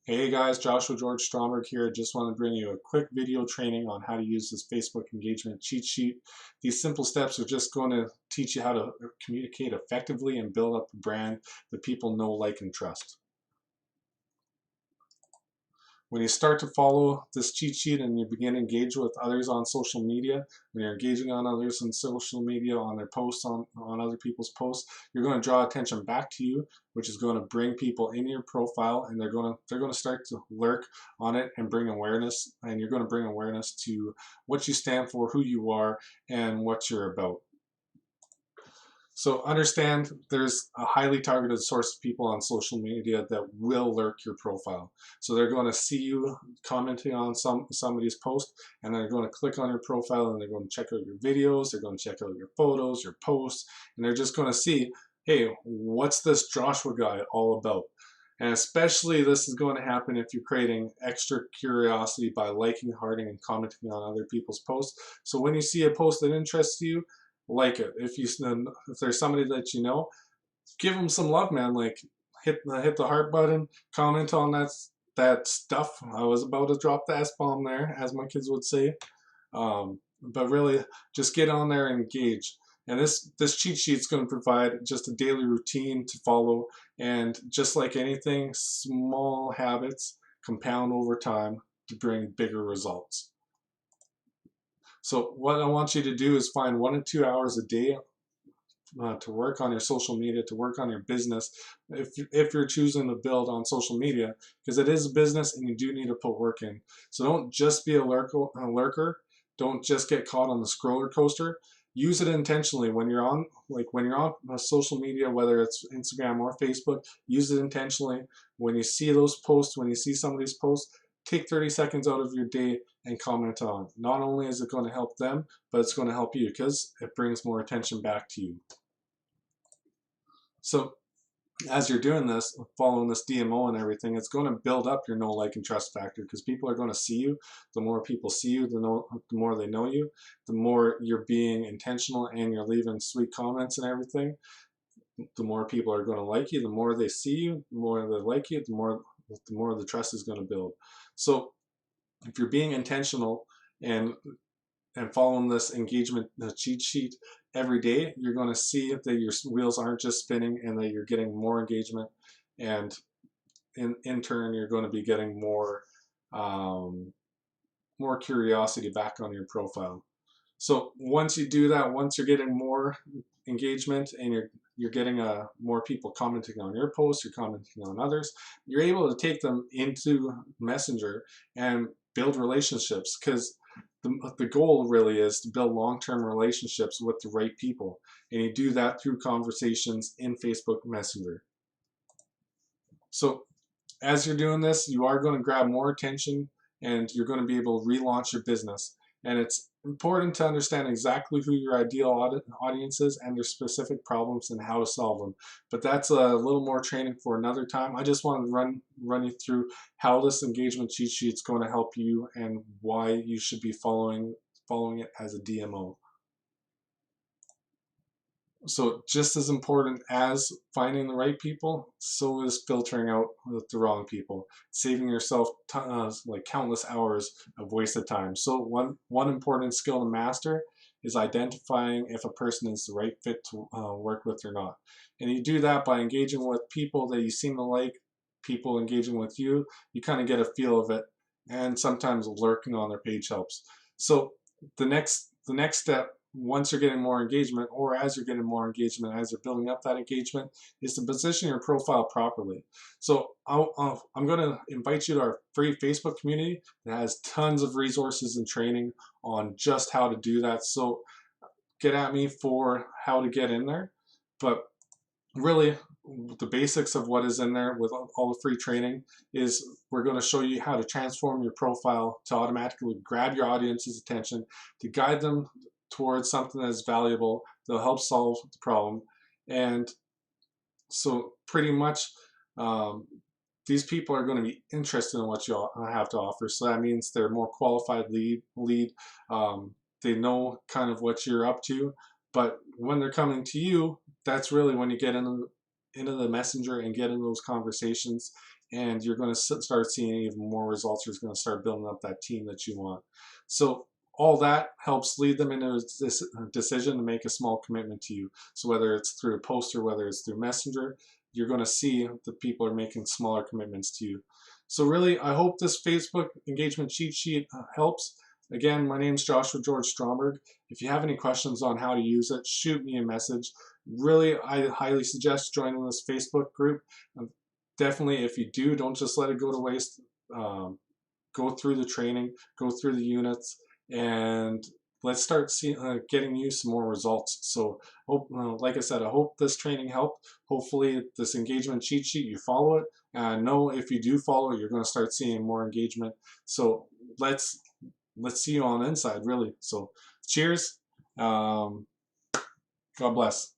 Hey guys, Joshua George Stromberg here. Just want to bring you a quick video training on how to use this Facebook engagement cheat sheet. These simple steps are just going to teach you how to communicate effectively and build up a brand that people know, like, and trust. When you start to follow this cheat sheet and you begin to engage with others on social media, when you're engaging on others on social media, on their posts, on other people's posts, you're going to draw attention back to you, which is going to bring people in your profile, and they're going to start to lurk on it and bring awareness, and you're going to bring awareness to what you stand for, who you are, and what you're about. So understand there's a highly targeted source of people on social media that will lurk your profile. So they're going to see you commenting on somebody's post, and they're going to click on your profile, and they're going to check out your videos, they're going to check out your photos, your posts, and they're just going to see, hey, what's this Joshua guy all about? And especially this is going to happen if you're creating extra curiosity by liking, hearting, and commenting on other people's posts. So when you see a post that interests you, like it. If there's somebody that you know, give them some love, man. Like hit the heart button, comment on that stuff. I was about to drop the S-bomb there, as my kids would say. But really, just get on there and engage. And this cheat sheet is going to provide just a daily routine to follow, and just like anything, small habits compound over time to bring bigger results. So what I want you to do is find 1 to 2 hours a day to work on your social media, to work on your business, if you're choosing to build on social media, because it is a business and you do need to put work in. So don't just be a lurker. Don't just get caught on the scroller coaster. Use it intentionally when you're on, social media, whether it's Instagram or Facebook. Use it intentionally. When you see those posts, when you see somebody's posts, take 30 seconds out of your day and comment on. Not only is it going to help them, but it's going to help you because it brings more attention back to you. So as you're doing this, following this DMO and everything, it's going to build up your know, like, and trust factor, because people are going to see you. The more people see you, the more they know you, the more you're being intentional and you're leaving sweet comments and everything. The more people are going to like you, the more they see you, the more they like you, the more the trust is going to build. So if you're being intentional and following this engagement cheat sheet every day, you're going to see that your wheels aren't just spinning and that you're getting more engagement, and in turn you're going to be getting more curiosity back on your profile. So once you do that, once you're getting more engagement and you're getting more people commenting on your posts, you're commenting on others, you're able to take them into Messenger and build relationships, because the goal really is to build long-term relationships with the right people, and you do that through conversations in Facebook Messenger. So as you're doing this, you are going to grab more attention and you're going to be able to relaunch your business. And it's important to understand exactly who your ideal audience is and their specific problems and how to solve them. But that's a little more training for another time. I just wanted to run you through how this engagement cheat sheet is going to help you and why you should be following it as a DMO. So just as important as finding the right people, so is filtering out the wrong people, saving yourself like countless hours of wasted time. So one important skill to master is identifying if a person is the right fit to work with or not. And you do that by engaging with people that you seem to like, people engaging with you. You kind of get a feel of it, and sometimes lurking on their page helps. So the next step, once you're getting more engagement, or as you're getting more engagement, as you're building up that engagement, is to position your profile properly. So I'm going to invite you to our free Facebook community that has tons of resources and training on just how to do that. So get at me for how to get in there. But really, the basics of what is in there with all the free training is we're going to show you how to transform your profile to automatically grab your audience's attention, to guide them towards something that's valuable, that'll help solve the problem. And so pretty much these people are going to be interested in what you have to offer. So that means they're more qualified lead. They know kind of what you're up to, but when they're coming to you, that's really when you get into the messenger and get into those conversations and you're going to start seeing even more results. You're going to start building up that team that you want. So all that helps lead them into this decision to make a small commitment to you. So whether it's through a post or whether it's through Messenger, you're going to see that people are making smaller commitments to you. So really, I hope this Facebook engagement cheat sheet helps. Again, my name is Joshua George Stromberg. If you have any questions on how to use it, shoot me a message. Really, I highly suggest joining this Facebook group. Definitely, if you do, don't just let it go to waste. Go through the training, go through the units, and let's start getting you some more results. So, like I said, I hope this training helped. Hopefully, this engagement cheat sheet, you follow it. And I know if you do follow it, you're going to start seeing more engagement. So let's see you on the inside, really. So cheers. God bless.